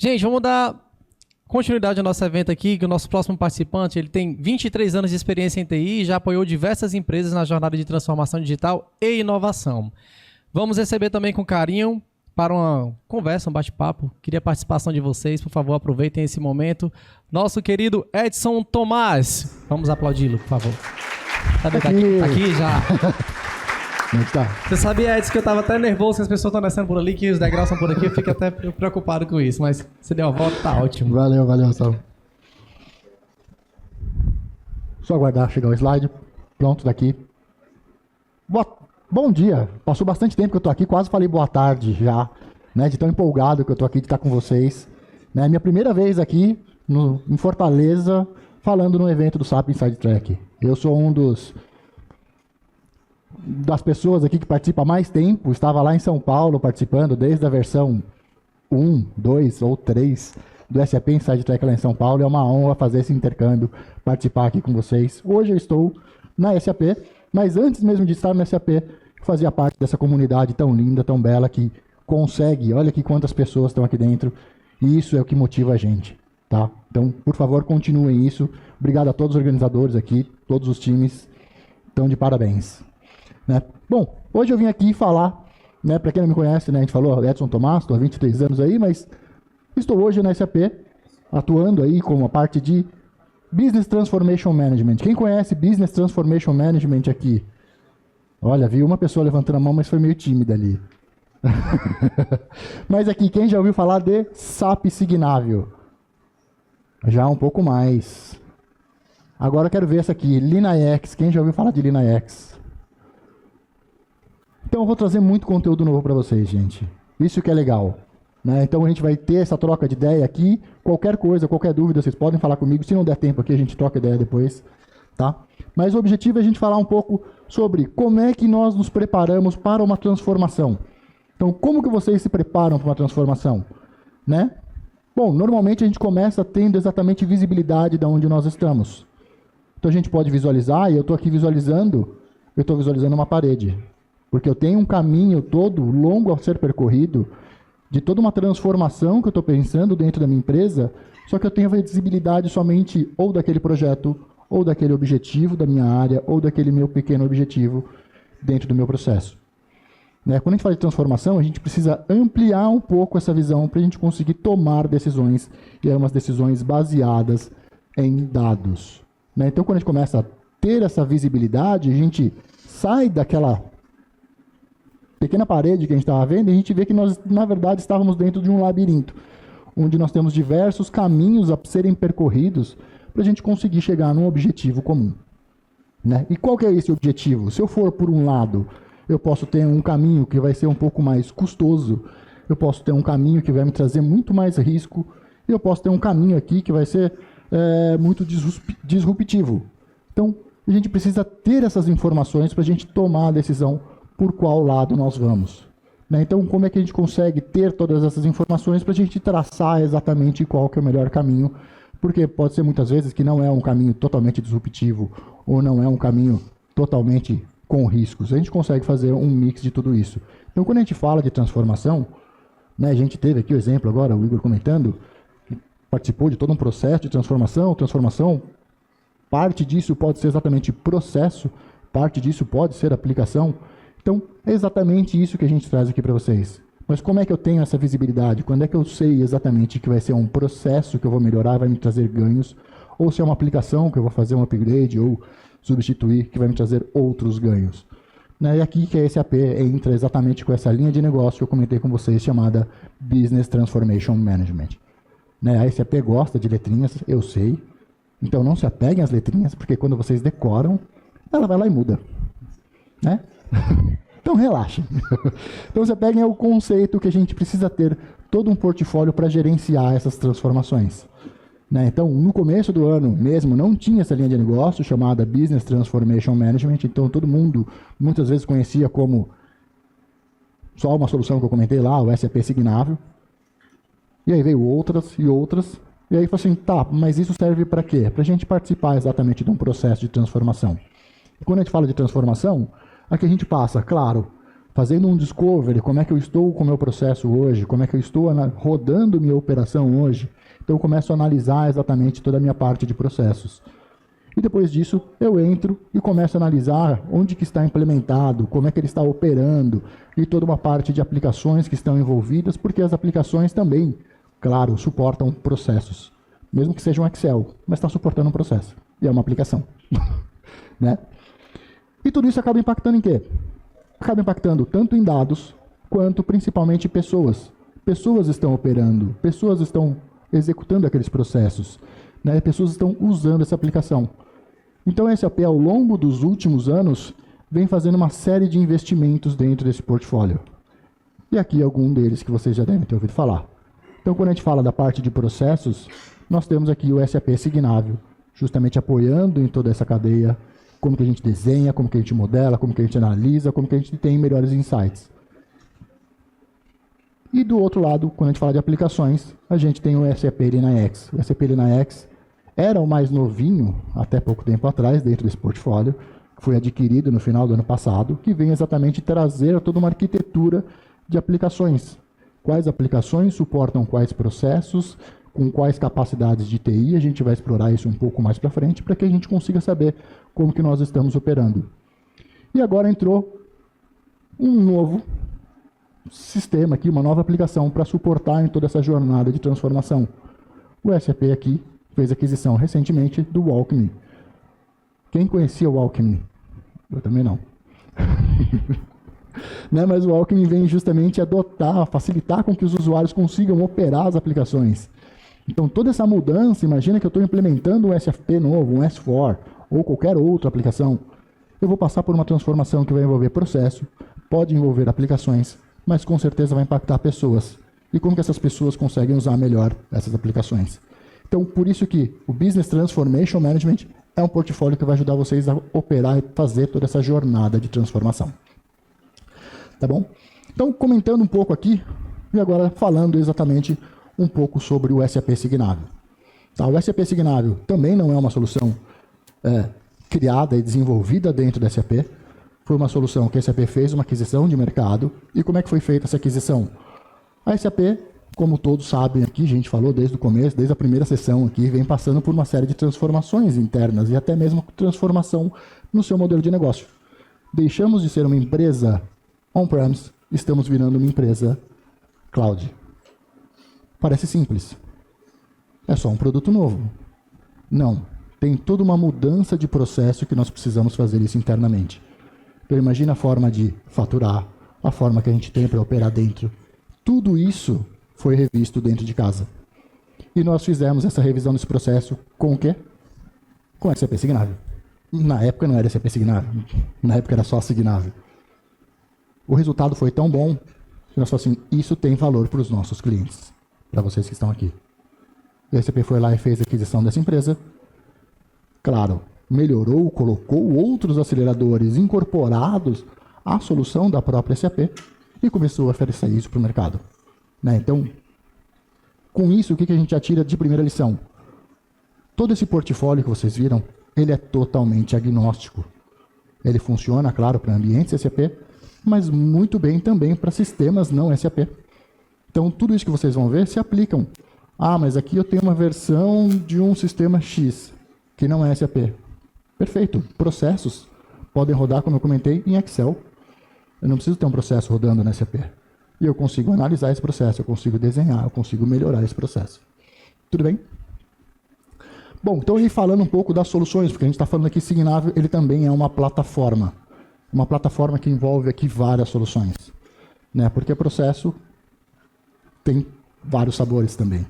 Gente, vamos dar continuidade ao nosso evento aqui, que o nosso próximo participante, ele tem 23 anos de experiência em TI e já apoiou diversas empresas na jornada de transformação digital e inovação. Vamos receber também com carinho para uma conversa, um bate-papo. Queria a participação de vocês, por favor, aproveitem esse momento. Nosso querido Edson Tomás. Vamos aplaudi-lo, por favor. Tá aqui já. Você sabia, Edson, que eu estava até nervoso que as pessoas estão descendo por ali, que os degraus são por aqui, eu fico até preocupado com isso, mas você deu a volta, tá ótimo. Valeu, Saulo. Só aguardar chegar o slide. Pronto, daqui. Bom dia. Passou bastante tempo que eu tô aqui, quase falei boa tarde já, né? De tão empolgado que eu tô aqui de estar com vocês. Né? Minha primeira vez aqui em Fortaleza, falando no evento do SAP Inside Track. Eu sou das pessoas aqui que participa há mais tempo, estava lá em São Paulo participando desde a versão 1, 2 ou 3 do SAP Inside Track lá em São Paulo. É uma honra fazer esse intercâmbio, participar aqui com vocês. Hoje eu estou na SAP, mas antes mesmo de estar na SAP, eu fazia parte dessa comunidade tão linda, tão bela, que consegue, olha aqui quantas pessoas estão aqui dentro, e isso é o que motiva a gente, tá? Então, por favor, continuem isso. Obrigado a todos os organizadores aqui, todos os times, estão de parabéns. Né? Bom, hoje eu vim aqui falar, né, para quem não me conhece, né, a gente falou Edson Tomás, estou há 23 anos aí, mas estou hoje na SAP, atuando aí como a parte de Business Transformation Management. Quem conhece Business Transformation Management aqui? Olha, vi uma pessoa levantando a mão, mas foi meio tímida ali. Mas aqui, quem já ouviu falar de SAP Signavio? Já um pouco mais. Agora eu quero ver essa aqui, LeanIX. Quem já ouviu falar de LeanIX? Então eu vou trazer muito conteúdo novo para vocês, gente. Isso que é legal. Né? Então a gente vai ter essa troca de ideia aqui. Qualquer coisa, qualquer dúvida, vocês podem falar comigo. Se não der tempo aqui, a gente troca ideia depois. Tá? Mas o objetivo é a gente falar um pouco sobre como é que nós nos preparamos para uma transformação. Então, como que vocês se preparam para uma transformação? Né? Bom, normalmente a gente começa tendo exatamente visibilidade de onde nós estamos. Então a gente pode visualizar, e eu estou aqui visualizando, eu estou visualizando uma parede. Porque eu tenho um caminho todo longo a ser percorrido, de toda uma transformação que eu estou pensando dentro da minha empresa, só que eu tenho visibilidade somente ou daquele projeto, ou daquele objetivo da minha área, ou daquele meu pequeno objetivo dentro do meu processo. Né? Quando a gente fala de transformação, a gente precisa ampliar um pouco essa visão para a gente conseguir tomar decisões, e é umas decisões baseadas em dados. Né? Então, quando a gente começa a ter essa visibilidade, a gente sai daquela pequena parede que a gente estava vendo, e a gente vê que nós, na verdade, estávamos dentro de um labirinto, onde nós temos diversos caminhos a serem percorridos para a gente conseguir chegar num objetivo comum. Né? E qual que é esse objetivo? Se eu for por um lado, eu posso ter um caminho que vai ser um pouco mais custoso, eu posso ter um caminho que vai me trazer muito mais risco, e eu posso ter um caminho aqui que vai ser muito disruptivo. Então, a gente precisa ter essas informações para a gente tomar a decisão por qual lado nós vamos. Né? Então, como é que a gente consegue ter todas essas informações para a gente traçar exatamente qual que é o melhor caminho? Porque pode ser muitas vezes que não é um caminho totalmente disruptivo, ou não é um caminho totalmente com riscos. A gente consegue fazer um mix de tudo isso. Então, quando a gente fala de transformação, né, a gente teve aqui o exemplo agora, o Igor comentando, que participou de todo um processo de transformação. Parte disso pode ser exatamente processo, parte disso pode ser aplicação. Então, é exatamente isso que a gente traz aqui para vocês. Mas como é que eu tenho essa visibilidade? Quando é que eu sei exatamente que vai ser um processo que eu vou melhorar, vai me trazer ganhos, ou se é uma aplicação que eu vou fazer um upgrade ou substituir, que vai me trazer outros ganhos? Né? E aqui que a SAP entra exatamente com essa linha de negócio que eu comentei com vocês, chamada Business Transformation Management. Né? A SAP gosta de letrinhas, eu sei. Então não se apeguem às letrinhas, porque quando vocês decoram, ela vai lá e muda. Né? Então relaxem. Então você pega o conceito que a gente precisa ter todo um portfólio para gerenciar essas transformações. Né? Então, no começo do ano mesmo, não tinha essa linha de negócio chamada Business Transformation Management, então todo mundo muitas vezes conhecia como só uma solução que eu comentei lá, o SAP Signavio. E aí veio outras e outras, e aí falou assim, tá, mas isso serve para quê? Para a gente participar exatamente de um processo de transformação. E quando a gente fala de transformação, aqui a gente passa, claro, fazendo um discovery, como é que eu estou com o meu processo hoje, como é que eu estou rodando minha operação hoje. Então eu começo a analisar exatamente toda a minha parte de processos. E depois disso eu entro e começo a analisar onde que está implementado, como é que ele está operando, e toda uma parte de aplicações que estão envolvidas, porque as aplicações também, claro, suportam processos. Mesmo que seja um Excel, mas está suportando um processo. E é uma aplicação. Né? E tudo isso acaba impactando em quê? Acaba impactando tanto em dados, quanto principalmente pessoas. Pessoas estão operando, pessoas estão executando aqueles processos, né? Pessoas estão usando essa aplicação. Então a SAP, ao longo dos últimos anos, vem fazendo uma série de investimentos dentro desse portfólio. E aqui algum deles que vocês já devem ter ouvido falar. Então quando a gente fala da parte de processos, nós temos aqui o SAP Signavio, justamente apoiando em toda essa cadeia, como que a gente desenha, como que a gente modela, como que a gente analisa, como que a gente tem melhores insights. E do outro lado, quando a gente fala de aplicações, a gente tem o SAP LeanIX. O SAP LeanIX era o mais novinho, até pouco tempo atrás, dentro desse portfólio, que foi adquirido no final do ano passado, que vem exatamente trazer toda uma arquitetura de aplicações. Quais aplicações suportam quais processos, com quais capacidades de TI, a gente vai explorar isso um pouco mais para frente, para que a gente consiga saber como que nós estamos operando. E agora entrou um novo sistema aqui, uma nova aplicação para suportar em toda essa jornada de transformação. O SAP aqui fez aquisição recentemente do Alchemy. Quem conhecia o Alchemy? Eu também não. Né? Mas o Alchemy vem justamente adotar, facilitar com que os usuários consigam operar as aplicações. Então, toda essa mudança, imagina que eu estou implementando um SAP novo, um S4, ou qualquer outra aplicação. Eu vou passar por uma transformação que vai envolver processo, pode envolver aplicações, mas com certeza vai impactar pessoas. E como que essas pessoas conseguem usar melhor essas aplicações. Então, por isso que o Business Transformation Management é um portfólio que vai ajudar vocês a operar e fazer toda essa jornada de transformação. Tá bom? Então, comentando um pouco aqui, e agora falando exatamente um pouco sobre o SAP Signavio. Tá, o SAP Signavio também não é uma solução criada e desenvolvida dentro da SAP. Foi uma solução que a SAP fez uma aquisição de mercado. E como é que foi feita essa aquisição? A SAP, como todos sabem aqui, a gente falou desde o começo, desde a primeira sessão aqui, vem passando por uma série de transformações internas e até mesmo transformação no seu modelo de negócio. Deixamos de ser uma empresa on-premise, estamos virando uma empresa cloud. Parece simples. É só um produto novo. Não. Tem toda uma mudança de processo que nós precisamos fazer isso internamente. Então imagina a forma de faturar, a forma que a gente tem para operar dentro. Tudo isso foi revisto dentro de casa. E nós fizemos essa revisão desse processo com o quê? Com o SAP Signavio. Na época não era SAP Signavio. Na época era só Signavio. O resultado foi tão bom que nós falamos assim, isso tem valor para os nossos clientes. Para vocês que estão aqui. O SAP foi lá e fez a aquisição dessa empresa. Claro, melhorou, colocou outros aceleradores incorporados à solução da própria SAP e começou a oferecer isso para o mercado. Né? Então, com isso, o que a gente já tira de primeira lição? Todo esse portfólio que vocês viram, ele é totalmente agnóstico. Ele funciona, claro, para ambientes SAP, mas muito bem também para sistemas não SAP. Então, tudo isso que vocês vão ver se aplicam. Ah, mas aqui eu tenho uma versão de um sistema X, que não é SAP. Perfeito. Processos podem rodar, como eu comentei, em Excel. Eu não preciso ter um processo rodando na SAP. E eu consigo analisar esse processo, eu consigo desenhar, eu consigo melhorar esse processo. Tudo bem? Bom, então aí falando um pouco das soluções, porque a gente está falando aqui, Signavio, ele também é uma plataforma. Uma plataforma que envolve aqui várias soluções. Né? Porque processo tem vários sabores também.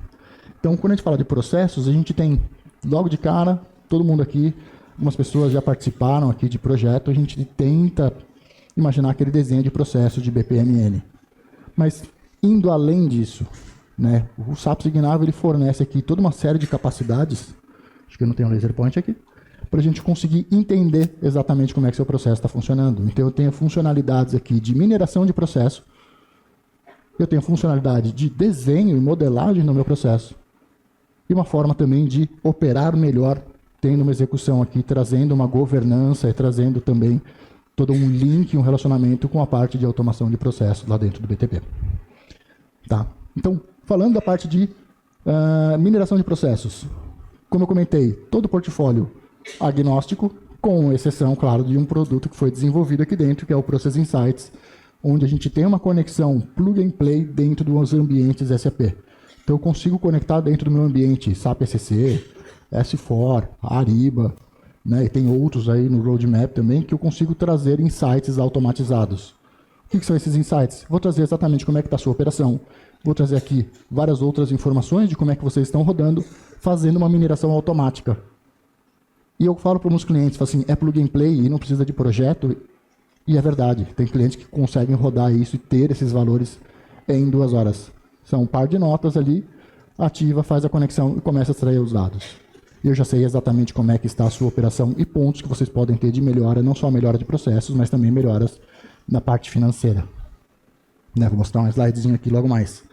Então, quando a gente fala de processos, a gente tem, logo de cara, todo mundo aqui, algumas pessoas já participaram aqui de projeto, a gente tenta imaginar aquele desenho de processo de BPMN. Mas, indo além disso, né, o SAP Signavio ele fornece aqui toda uma série de capacidades, acho que eu não tenho um laser point aqui, para a gente conseguir entender exatamente como é que seu processo está funcionando. Então, eu tenho funcionalidades aqui de mineração de processo, eu tenho funcionalidade de desenho e modelagem no meu processo. E uma forma também de operar melhor, tendo uma execução aqui, trazendo uma governança e trazendo também todo um link, um relacionamento com a parte de automação de processos lá dentro do BTP. Tá? Então, falando da parte de mineração de processos, como eu comentei, todo o portfólio agnóstico, com exceção, claro, de um produto que foi desenvolvido aqui dentro, que é o Process Insights, onde a gente tem uma conexão plug and play dentro dos ambientes SAP. Então, eu consigo conectar dentro do meu ambiente SAP ECC, S4, Ariba, né, e tem outros aí no roadmap também, que eu consigo trazer insights automatizados. O que são esses insights? Vou trazer exatamente como é que está a sua operação. Vou trazer aqui várias outras informações de como é que vocês estão rodando, fazendo uma mineração automática. E eu falo para os meus clientes, falo assim, é plug and play e não precisa de projeto. E é verdade, tem clientes que conseguem rodar isso e ter esses valores em 2 horas. São um par de notas ali, ativa, faz a conexão e começa a extrair os dados. Eu já sei exatamente como é que está a sua operação e pontos que vocês podem ter de melhora, não só melhora de processos, mas também melhoras na parte financeira. Né, vou mostrar um slidezinho aqui logo mais.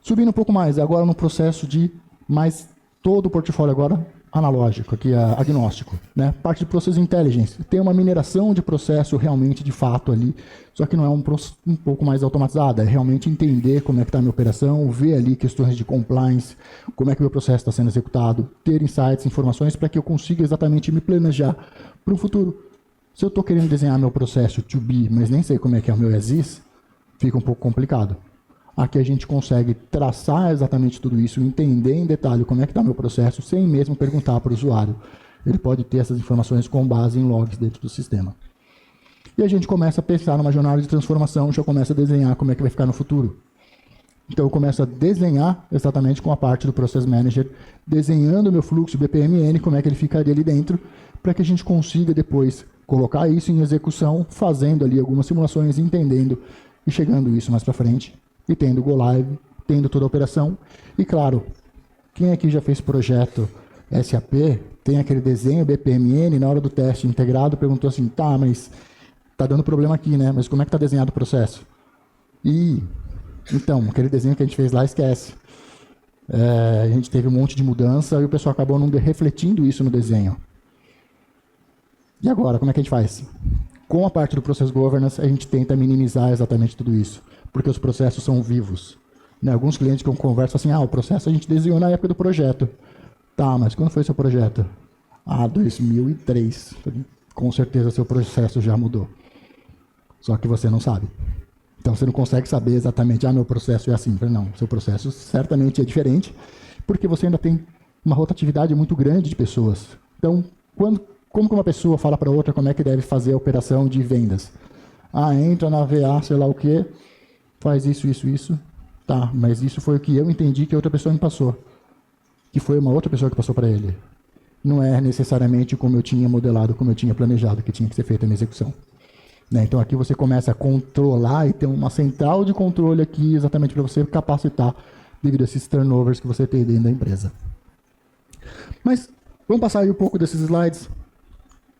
Subindo um pouco mais, agora no processo de mais todo o portfólio agora analógico, aqui é agnóstico, né? Parte de Process Intelligence, tem uma mineração de processo realmente de fato ali, só que não é um pouco mais automatizada, é realmente entender como é que está a minha operação, ver ali questões de compliance, como é que o meu processo está sendo executado, ter insights, informações para que eu consiga exatamente me planejar para o futuro. Se eu estou querendo desenhar meu processo to be, mas nem sei como é que é o meu as is, fica um pouco complicado. Aqui a gente consegue traçar exatamente tudo isso, entender em detalhe como é que está o meu processo, sem mesmo perguntar para o usuário. Ele pode ter essas informações com base em logs dentro do sistema. E a gente começa a pensar numa jornada de transformação, já começa a desenhar como é que vai ficar no futuro. Então eu começo a desenhar exatamente com a parte do Process Manager, desenhando o meu fluxo BPMN, como é que ele ficaria ali dentro, para que a gente consiga depois colocar isso em execução, fazendo ali algumas simulações, entendendo e chegando isso mais para frente. E tendo Go Live, tendo toda a operação. E claro, quem aqui já fez projeto SAP, tem aquele desenho BPMN, na hora do teste integrado, perguntou assim, tá, mas tá dando problema aqui, né? Mas como é que tá desenhado o processo? E, então, aquele desenho que a gente fez lá, esquece. A gente teve um monte de mudança e o pessoal acabou não refletindo isso no desenho. E agora, como é que a gente faz? Com a parte do Process Governance, a gente tenta minimizar exatamente tudo isso, porque os processos são vivos. Né? Alguns clientes que eu converso assim, o processo a gente desenhou na época do projeto. Tá, mas quando foi seu projeto? 2003. Com certeza seu processo já mudou. Só que você não sabe. Então você não consegue saber exatamente, meu processo é assim. Não, seu processo certamente é diferente, porque você ainda tem uma rotatividade muito grande de pessoas. Então, como que uma pessoa fala para outra como é que deve fazer a operação de vendas? Entra na VA, sei lá o quê, faz isso, isso, isso. Tá, mas isso foi o que eu entendi que a outra pessoa me passou. Que foi uma outra pessoa que passou para ele. Não é necessariamente como eu tinha modelado, como eu tinha planejado, que tinha que ser feita a minha execução. Né? Então aqui você começa a controlar e tem uma central de controle aqui exatamente para você capacitar devido a esses turnovers que você tem dentro da empresa. Mas vamos passar aí um pouco desses slides,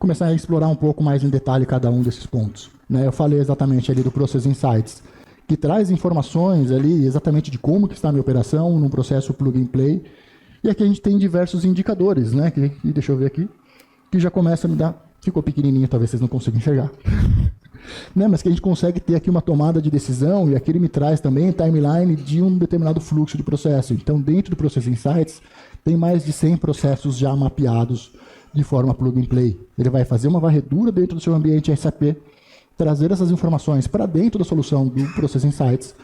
começar a explorar um pouco mais em detalhe cada um desses pontos. Né? Eu falei exatamente ali do Process Insights, que traz informações ali exatamente de como que está a minha operação num processo plug and play. E aqui a gente tem diversos indicadores, né? Deixa eu ver aqui, que já começa a me dar... Ficou pequenininho, talvez vocês não consigam enxergar. Né? Mas que a gente consegue ter aqui uma tomada de decisão, e aqui ele me traz também timeline de um determinado fluxo de processo. Então, dentro do Process Insights, tem mais de 100 processos já mapeados de forma plug and play. Ele vai fazer uma varredura dentro do seu ambiente SAP, trazer essas informações para dentro da solução do Process Insights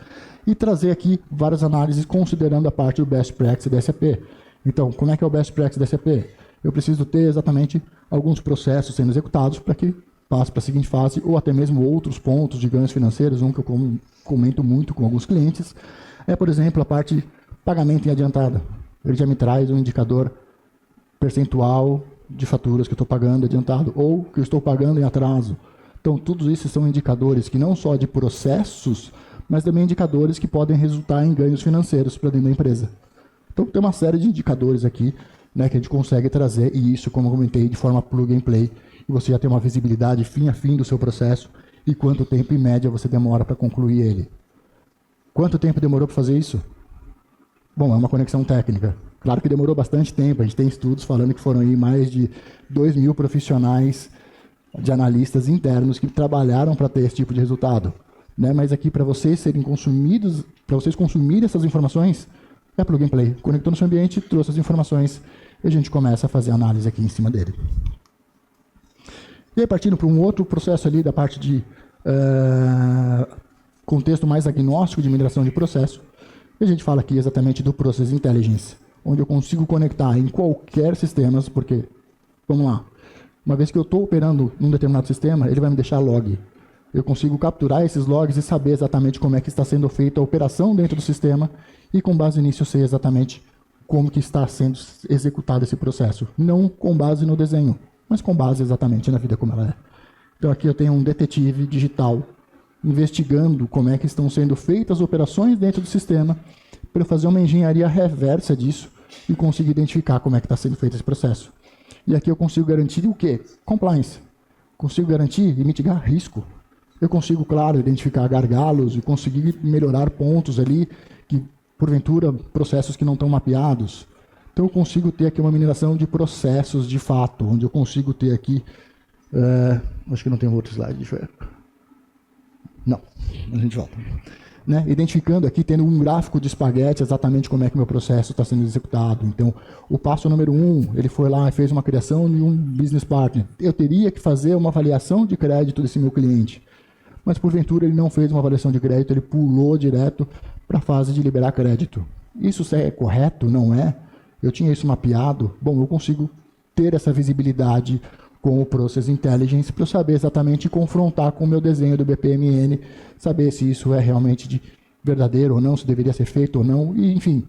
e trazer aqui várias análises considerando a parte do Best Practice da SAP. Então, como é que é o Best Practice da SAP? Eu preciso ter exatamente alguns processos sendo executados para que passe para a seguinte fase, ou até mesmo outros pontos de ganhos financeiros, um que eu comento muito com alguns clientes, é, por exemplo, a parte pagamento em adiantada. Ele já me traz um indicador percentual de faturas que eu estou pagando adiantado, ou que eu estou pagando em atraso. Então, todos esses são indicadores que não só de processos, mas também indicadores que podem resultar em ganhos financeiros para dentro da empresa. Então, tem uma série de indicadores aqui, né, que a gente consegue trazer, e isso, como eu comentei, de forma plug and play, e você já tem uma visibilidade fim a fim do seu processo, e quanto tempo, em média, você demora para concluir ele. Quanto tempo demorou para fazer isso? Bom, é uma conexão técnica. Claro que demorou bastante tempo, a gente tem estudos falando que foram aí mais de 2.000 profissionais de analistas internos que trabalharam para ter esse tipo de resultado. Né? Mas aqui, para vocês serem consumidos, para vocês consumirem essas informações, é plug and play. Conectou no seu ambiente, trouxe as informações e a gente começa a fazer análise aqui em cima dele. E aí, partindo para um outro processo ali da parte de contexto mais agnóstico de migração de processo, a gente fala aqui exatamente do Process Intelligence, onde eu consigo conectar em qualquer sistema, porque, vamos lá, uma vez que eu estou operando num determinado sistema, ele vai me deixar log. Eu consigo capturar esses logs e saber exatamente como é que está sendo feita a operação dentro do sistema e, com base nisso, eu sei exatamente como que está sendo executado esse processo. Não com base no desenho, mas com base exatamente na vida como ela é. Então aqui eu tenho um detetive digital investigando como é que estão sendo feitas as operações dentro do sistema para eu fazer uma engenharia reversa disso e conseguir identificar como é que está sendo feito esse processo. E aqui eu consigo garantir o quê? Compliance. Consigo garantir e mitigar risco. Eu consigo, claro, identificar gargalos e conseguir melhorar pontos ali que, porventura, processos que não estão mapeados. Então eu consigo ter aqui uma mineração de processos de fato, onde eu consigo ter aqui... acho que não tem um outro slide. Deixa eu ver. Não, a gente volta. Né? Identificando aqui, tendo um gráfico de espaguete, exatamente como é que meu processo está sendo executado. Então, o passo número 1, ele foi lá e fez uma criação de um business partner. Eu teria que fazer uma avaliação de crédito desse meu cliente. Mas, porventura, ele não fez uma avaliação de crédito, ele pulou direto para a fase de liberar crédito. Isso é correto? Não é? Eu tinha isso mapeado? Bom, eu consigo ter essa visibilidade com o Process Intelligence para eu saber exatamente e confrontar com o meu desenho do BPMN, saber se isso é realmente verdadeiro ou não, se deveria ser feito ou não, e enfim,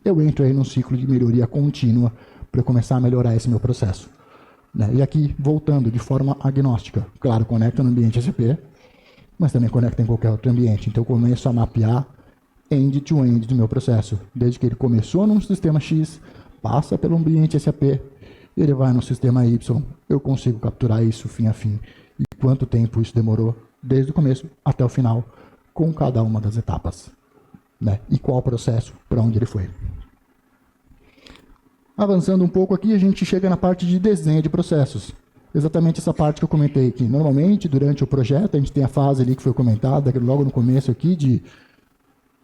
eu entro aí num ciclo de melhoria contínua para eu começar a melhorar esse meu processo. Né? E aqui, voltando de forma agnóstica, claro, conecta no ambiente SAP, mas também conecta em qualquer outro ambiente, então eu começo a mapear end-to-end do meu processo, desde que ele começou num sistema X, passa pelo ambiente SAP, ele vai no sistema Y, eu consigo capturar isso fim a fim. E quanto tempo isso demorou, desde o começo até o final, com cada uma das etapas. Né? E qual o processo, para onde ele foi. Avançando um pouco aqui, a gente chega na parte de desenho de processos. Exatamente essa parte que eu comentei aqui. Normalmente, durante o projeto, a gente tem a fase ali que foi comentada, logo no começo aqui, de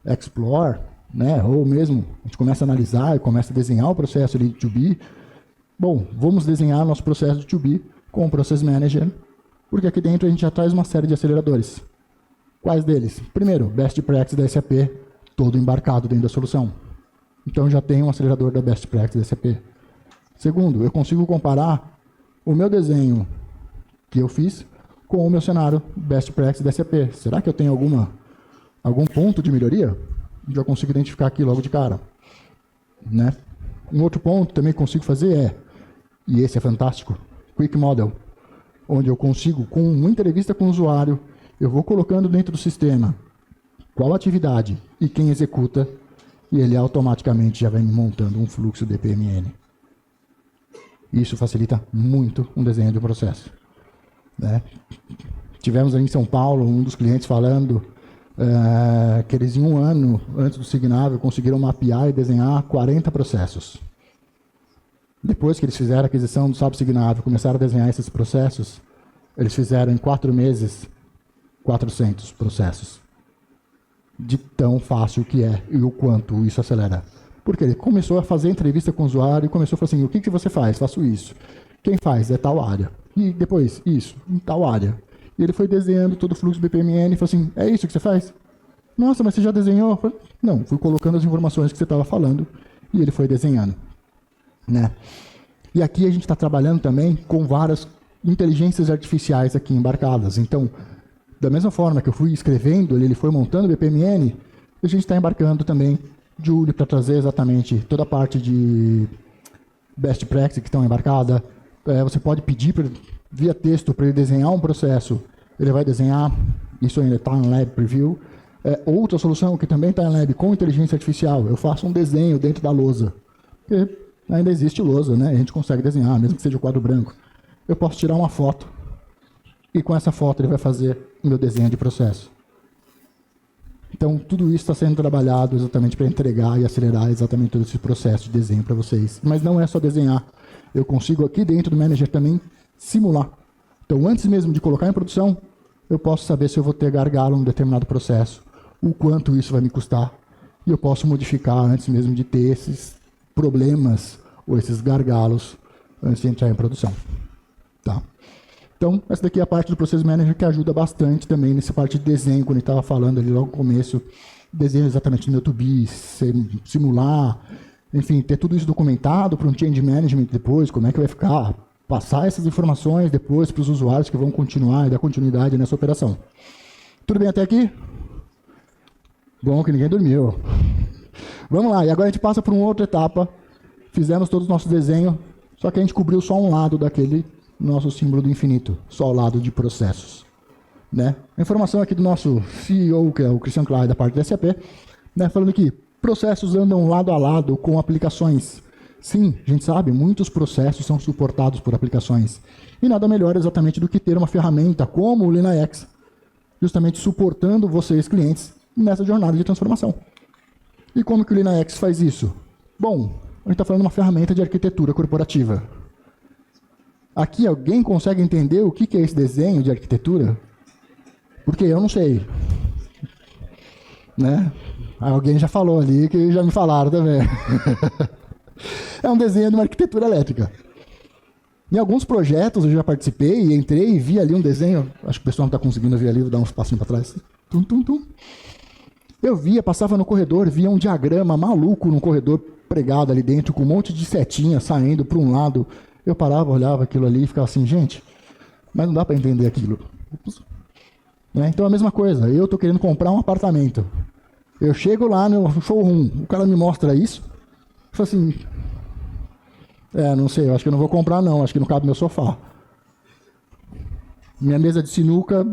explore, né? Ou mesmo, a gente começa a analisar e começa a desenhar o processo ali de to be. Bom, vamos desenhar nosso processo de to be com o Process Manager, porque aqui dentro a gente já traz uma série de aceleradores. Quais deles? Primeiro, Best Practice da SAP, todo embarcado dentro da solução. Então já tem um acelerador da Best Practice da SAP. Segundo, eu consigo comparar o meu desenho que eu fiz com o meu cenário Best Practice da SAP. Será que eu tenho algum ponto de melhoria? Já consigo identificar aqui logo de cara. Né? Um outro ponto também que consigo fazer e esse é fantástico, Quick Model, onde eu consigo, com uma entrevista com o usuário, eu vou colocando dentro do sistema qual atividade e quem executa, e ele automaticamente já vai me montando um fluxo DPMN. Isso facilita muito um desenho de um processo. Né? Tivemos ali em São Paulo um dos clientes falando que eles em um ano, antes do Signável, conseguiram mapear e desenhar 40 processos. Depois que eles fizeram a aquisição do SAP Signável, começaram a desenhar esses processos, eles fizeram em 4 meses 400 processos. De tão fácil que é e o quanto isso acelera. Porque ele começou a fazer entrevista com o usuário e começou a falar assim, o que você faz? Faço isso. Quem faz? É tal área. E depois, isso, em tal área. E ele foi desenhando todo o fluxo BPMN e falou assim, é isso que você faz? Nossa, mas você já desenhou? Falei, não, fui colocando as informações que você estava falando e ele foi desenhando. Né? E aqui a gente está trabalhando também com várias inteligências artificiais aqui embarcadas. Então, da mesma forma que eu fui escrevendo, ele foi montando o BPMN, a gente está embarcando também Joule para trazer exatamente toda a parte de best practice que estão embarcada. Você pode pedir via texto para ele desenhar um processo, ele vai desenhar, isso ainda está em Lab Preview. Outra solução que também está em Lab com inteligência artificial, eu faço um desenho dentro da lousa. Porque ainda existe lousa, né? A gente consegue desenhar, mesmo que seja o quadro branco. Eu posso tirar uma foto e com essa foto ele vai fazer o meu desenho de processo. Então, tudo isso está sendo trabalhado exatamente para entregar e acelerar exatamente todo esse processo de desenho para vocês. Mas não é só desenhar. Eu consigo aqui dentro do Manager também simular Então, antes mesmo de colocar em produção, eu posso saber se eu vou ter gargalo em um determinado processo, o quanto isso vai me custar, e eu posso modificar antes mesmo de ter esses problemas ou esses gargalos antes de entrar em produção. Tá? Então, essa daqui é a parte do Process Manager que ajuda bastante também nessa parte de desenho, quando a gente estava falando ali logo no começo, desenho exatamente no YouTube, simular, enfim, ter tudo isso documentado para um change management depois, como é que vai ficar, passar essas informações depois para os usuários que vão continuar e dar continuidade nessa operação. Tudo bem até aqui? Bom que ninguém dormiu. Vamos lá, e agora a gente passa para uma outra etapa. Fizemos todos os nossos desenhos, só que a gente cobriu só um lado daquele nosso símbolo do infinito, só o lado de processos. Né? A informação aqui do nosso CEO, que é o Christian Klein, da parte da SAP, né, falando que processos andam lado a lado com aplicações. Sim, a gente sabe, muitos processos são suportados por aplicações. E nada melhor exatamente do que ter uma ferramenta como o LeanIX, justamente suportando vocês, clientes, nessa jornada de transformação. E como que o LeanIX faz isso? Bom, a gente está falando de uma ferramenta de arquitetura corporativa. Aqui alguém consegue entender o que é esse desenho de arquitetura? Porque eu não sei. Né? Alguém já falou ali, que já me falaram também. É um desenho de uma arquitetura elétrica. Em alguns projetos eu já participei, entrei e vi ali um desenho. Acho que o pessoal não está conseguindo ver ali, vou dar uns passinhos para trás. Tum, tum, tum. Eu via, passava no corredor, via um diagrama maluco no corredor pregado ali dentro, com um monte de setinhas saindo para um lado. Eu parava, olhava aquilo ali e ficava assim, gente, mas não dá para entender aquilo. Né? Então é a mesma coisa, eu estou querendo comprar um apartamento. Eu chego lá no showroom, o cara me mostra isso, eu falo assim, não sei, eu acho que eu não vou comprar não, acho que não cabe meu sofá. Minha mesa de sinuca,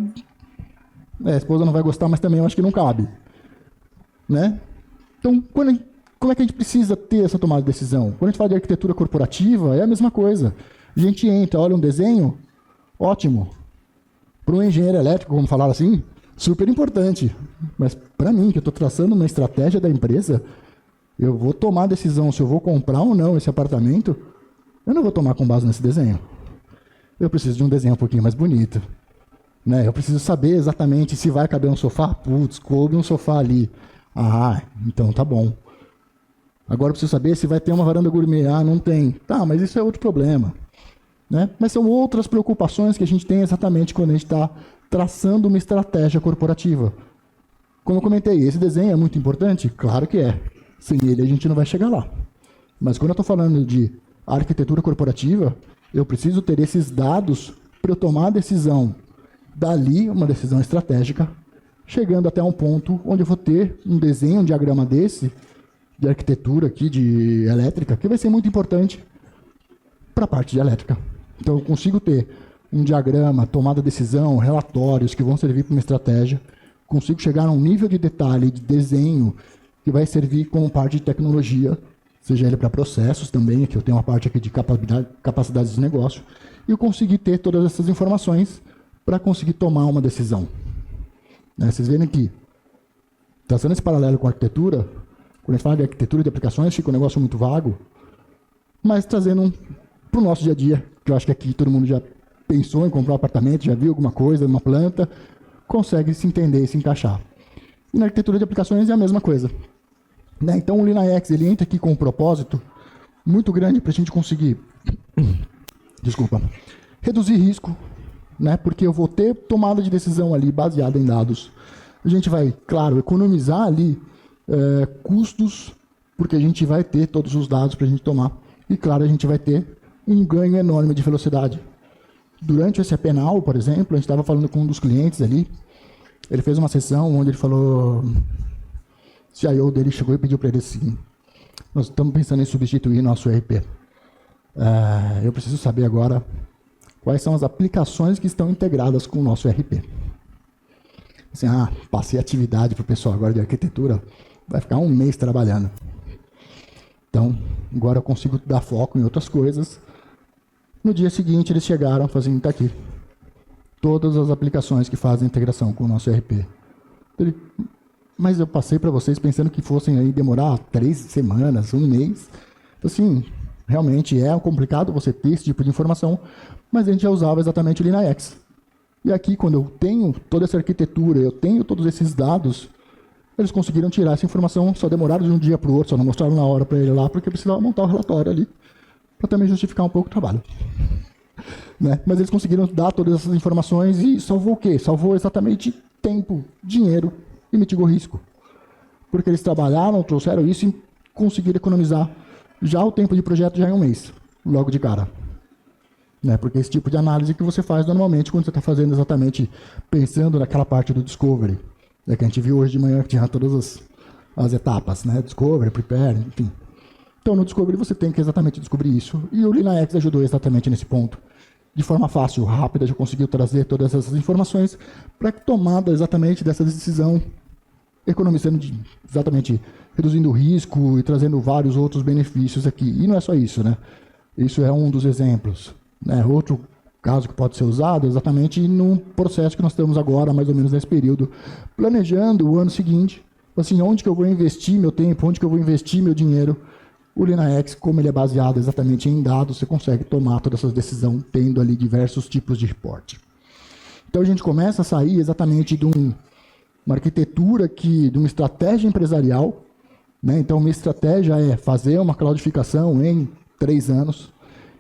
a esposa não vai gostar, mas também eu acho que não cabe. Né? Então, como é que a gente precisa ter essa tomada de decisão? Quando a gente fala de arquitetura corporativa, é a mesma coisa. A gente entra, olha um desenho, ótimo. Para um engenheiro elétrico, como falaram assim, super importante. Mas para mim, que eu estou traçando uma estratégia da empresa, eu vou tomar a decisão se eu vou comprar ou não esse apartamento, eu não vou tomar com base nesse desenho. Eu preciso de um desenho um pouquinho mais bonito. Né? Eu preciso saber exatamente se vai caber um sofá. Putz, coube um sofá ali. Ah, então tá bom. Agora eu preciso saber se vai ter uma varanda gourmet. Ah, não tem. Tá, mas isso é outro problema. Né? Mas são outras preocupações que a gente tem exatamente quando a gente está traçando uma estratégia corporativa. Como eu comentei, esse desenho é muito importante? Claro que é. Sem ele a gente não vai chegar lá. Mas quando eu estou falando de arquitetura corporativa, eu preciso ter esses dados para eu tomar a decisão. Dali, uma decisão estratégica, chegando até um ponto onde eu vou ter um desenho, um diagrama desse, de arquitetura aqui, de elétrica, que vai ser muito importante para a parte de elétrica. Então, eu consigo ter um diagrama, tomada de decisão, relatórios que vão servir para uma estratégia, consigo chegar a um nível de detalhe, de desenho, que vai servir como parte de tecnologia, seja ele para processos também, que eu tenho uma parte aqui de capacidades de negócio, e eu consegui ter todas essas informações para conseguir tomar uma decisão. Né? Vocês veem aqui, traçando esse paralelo com a arquitetura, quando a gente fala de arquitetura de aplicações, fica um negócio muito vago, mas trazendo para o nosso dia a dia, que eu acho que aqui todo mundo já pensou em comprar um apartamento, já viu alguma coisa, uma planta, consegue se entender e se encaixar. E na arquitetura de aplicações é a mesma coisa. Né? Então o LeanIX ele entra aqui com um propósito muito grande para a gente conseguir reduzir risco, né? Porque eu vou ter tomada de decisão ali baseada em dados. A gente vai, claro, economizar ali custos, porque a gente vai ter todos os dados para a gente tomar. E, claro, a gente vai ter um ganho enorme de velocidade. Durante esse Now, por exemplo, a gente estava falando com um dos clientes ali, ele fez uma sessão onde ele falou, o CIO dele chegou e pediu para ele assim, nós estamos pensando em substituir nosso ERP. Eu preciso saber agora quais são as aplicações que estão integradas com o nosso ERP. Assim, passei atividade para o pessoal agora de arquitetura, vai ficar um mês trabalhando. Então, agora eu consigo dar foco em outras coisas. No dia seguinte, eles chegaram e falaram assim, está aqui. Todas as aplicações que fazem integração com o nosso ERP. Mas eu passei para vocês pensando que fossem aí demorar 3 semanas, um mês. Assim, realmente é complicado você ter esse tipo de informação, mas a gente já usava exatamente o LinaX. E aqui, quando eu tenho toda essa arquitetura, eu tenho todos esses dados, eles conseguiram tirar essa informação, só demoraram de um dia para o outro, só não mostraram na hora para ele lá, porque precisava montar o relatório ali, para também justificar um pouco o trabalho. Né? Mas eles conseguiram dar todas essas informações e salvou o quê? Salvou exatamente tempo, dinheiro e mitigou risco. Porque eles trabalharam, trouxeram isso e conseguiram economizar já o tempo de projeto já em um mês, logo de cara. Né? Porque esse tipo de análise que você faz normalmente quando você está fazendo exatamente pensando naquela parte do Discovery. É que a gente viu hoje de manhã que tinha todas as etapas, né? Discovery, Prepare, enfim. Então no Discovery você tem que exatamente descobrir isso. E o LinaX ajudou exatamente nesse ponto. De forma fácil, rápida, já conseguiu trazer todas essas informações para a tomada exatamente dessa decisão, economizando, exatamente, reduzindo o risco e trazendo vários outros benefícios aqui. E não é só isso, né? Isso é um dos exemplos. Né? Outro caso que pode ser usado é exatamente no processo que nós estamos agora, mais ou menos nesse período, planejando o ano seguinte, assim, onde que eu vou investir meu tempo, onde que eu vou investir meu dinheiro. O LinaX, como ele é baseado exatamente em dados, você consegue tomar toda essa decisão tendo ali diversos tipos de reporte. Então a gente começa a sair exatamente de uma arquitetura de uma estratégia empresarial, né? Então uma estratégia é fazer uma cloudificação em 3 anos,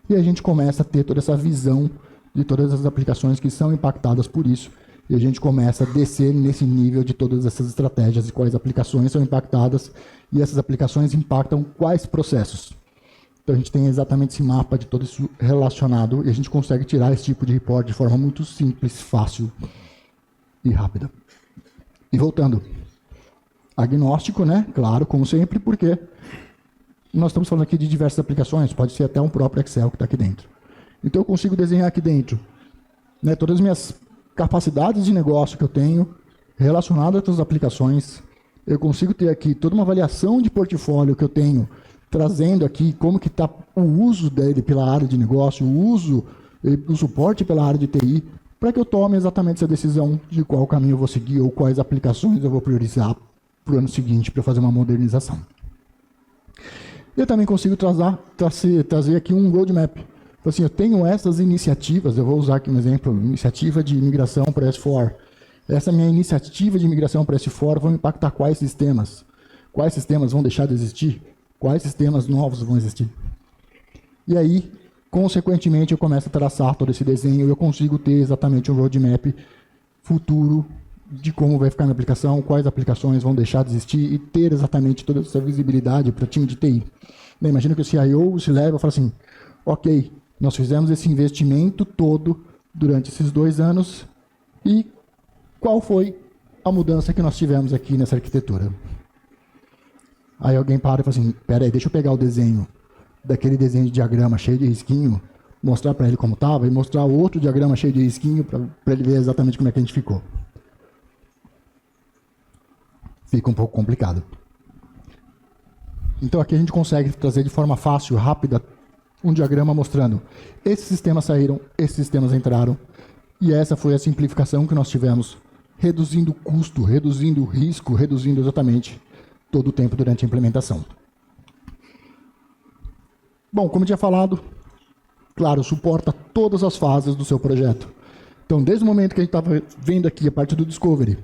e a gente começa a ter toda essa visão de todas as aplicações que são impactadas por isso, e a gente começa a descer nesse nível de todas essas estratégias e quais aplicações são impactadas, e essas aplicações impactam quais processos. Então a gente tem exatamente esse mapa de todo isso relacionado, e a gente consegue tirar esse tipo de report de forma muito simples, fácil e rápida. E voltando, agnóstico, né? Claro, como sempre, porque nós estamos falando aqui de diversas aplicações, pode ser até um próprio Excel que está aqui dentro. Então eu consigo desenhar aqui dentro, né, todas as minhas capacidades de negócio que eu tenho relacionadas a essas aplicações. Eu consigo ter aqui toda uma avaliação de portfólio que eu tenho, trazendo aqui como que está o uso dele pela área de negócio, o suporte pela área de TI, para que eu tome exatamente essa decisão de qual caminho eu vou seguir ou quais aplicações eu vou priorizar para o ano seguinte para fazer uma modernização. Eu também consigo trazer aqui um roadmap. Então, assim, eu tenho essas iniciativas, eu vou usar aqui um exemplo, iniciativa de migração para S4. Essa minha iniciativa de migração para S4 vai impactar quais sistemas? Quais sistemas vão deixar de existir? Quais sistemas novos vão existir? E aí, consequentemente, eu começo a traçar todo esse desenho e eu consigo ter exatamente um roadmap futuro de como vai ficar a minha aplicação, quais aplicações vão deixar de existir e ter exatamente toda essa visibilidade para o time de TI. Imagina que o CIO, o C-Level, fala assim, ok, nós fizemos esse investimento todo durante esses 2 anos e qual foi a mudança que nós tivemos aqui nessa arquitetura? Aí alguém para e fala assim, peraí, deixa eu pegar o desenho, daquele desenho de diagrama cheio de risquinho, mostrar para ele como estava e mostrar outro diagrama cheio de risquinho para ele ver exatamente como é que a gente ficou. Fica um pouco complicado. Então aqui a gente consegue trazer de forma fácil, rápida, um diagrama mostrando esses sistemas saíram, esses sistemas entraram, e essa foi a simplificação que nós tivemos, reduzindo o custo, reduzindo o risco, reduzindo exatamente todo o tempo durante a implementação. Bom, como eu tinha falado, claro, suporta todas as fases do seu projeto. Então, desde o momento que a gente estava vendo aqui a parte do Discovery,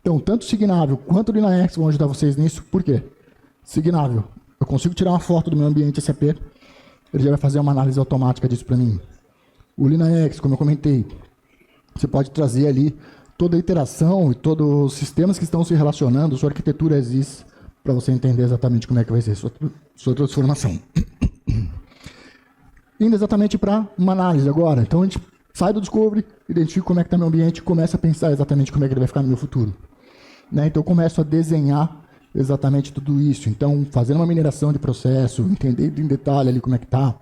então, tanto o Signável quanto o LinaX vão ajudar vocês nisso. Por quê? Signável, eu consigo tirar uma foto do meu ambiente SAP, ele já vai fazer uma análise automática disso para mim. O LinaX, como eu comentei, você pode trazer ali toda a iteração e todos os sistemas que estão se relacionando, sua arquitetura existe, para você entender exatamente como é que vai ser sua transformação. Indo exatamente para uma análise agora. Então, a gente sai do Discovery, identifica como é que está meu ambiente e começa a pensar exatamente como é que ele vai ficar no meu futuro. Né? Então, eu começo a desenhar exatamente tudo isso. Então, fazendo uma mineração de processo, entender em detalhe ali como é que está.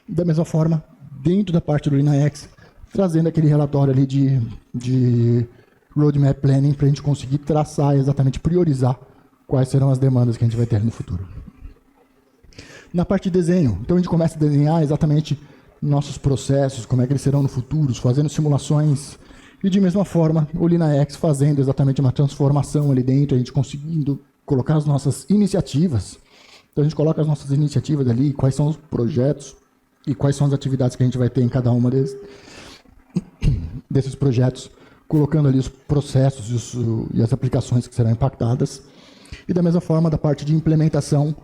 Da mesma forma, dentro da parte do LinaX, trazendo aquele relatório ali de Roadmap Planning para a gente conseguir traçar exatamente, priorizar quais serão as demandas que a gente vai ter no futuro. Na parte de desenho, então a gente começa a desenhar exatamente nossos processos, como é que eles serão no futuro, fazendo simulações, e de mesma forma o LinaX fazendo exatamente uma transformação ali dentro, a gente conseguindo colocar as nossas iniciativas. Então a gente coloca as nossas iniciativas ali, quais são os projetos e quais são as atividades que a gente vai ter em cada uma desses projetos, colocando ali os processos e as aplicações que serão impactadas. E da mesma forma, da parte de implementação,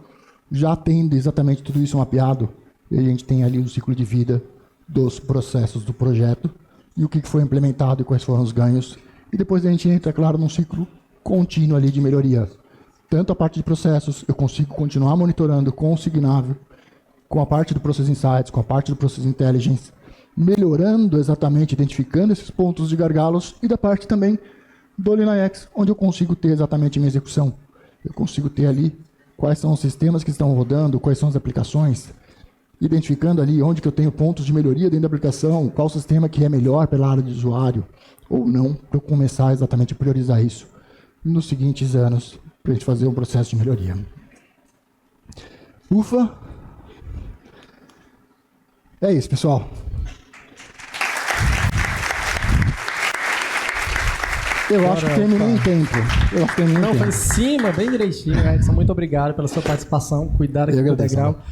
já tendo exatamente tudo isso mapeado, a gente tem ali o ciclo de vida dos processos do projeto e o que foi implementado e quais foram os ganhos. E depois a gente entra, claro, num ciclo contínuo ali de melhoria. Tanto a parte de processos, eu consigo continuar monitorando com o Signável, com a parte do Process Insights, com a parte do Process Intelligence, melhorando exatamente, identificando esses pontos de gargalos, e da parte também do LeanIX, onde eu consigo ter exatamente a minha execução. Eu consigo ter ali quais são os sistemas que estão rodando, quais são as aplicações, identificando ali onde que eu tenho pontos de melhoria dentro da aplicação, qual sistema que é melhor pela área de usuário, ou não, para eu começar exatamente a priorizar isso nos seguintes anos, para a gente fazer um processo de melhoria. Ufa! É isso, pessoal. Eu acho que terminei em tempo. Não, foi em cima, bem direitinho, Edson. Muito obrigado pela sua participação. Cuidado aqui do degrau.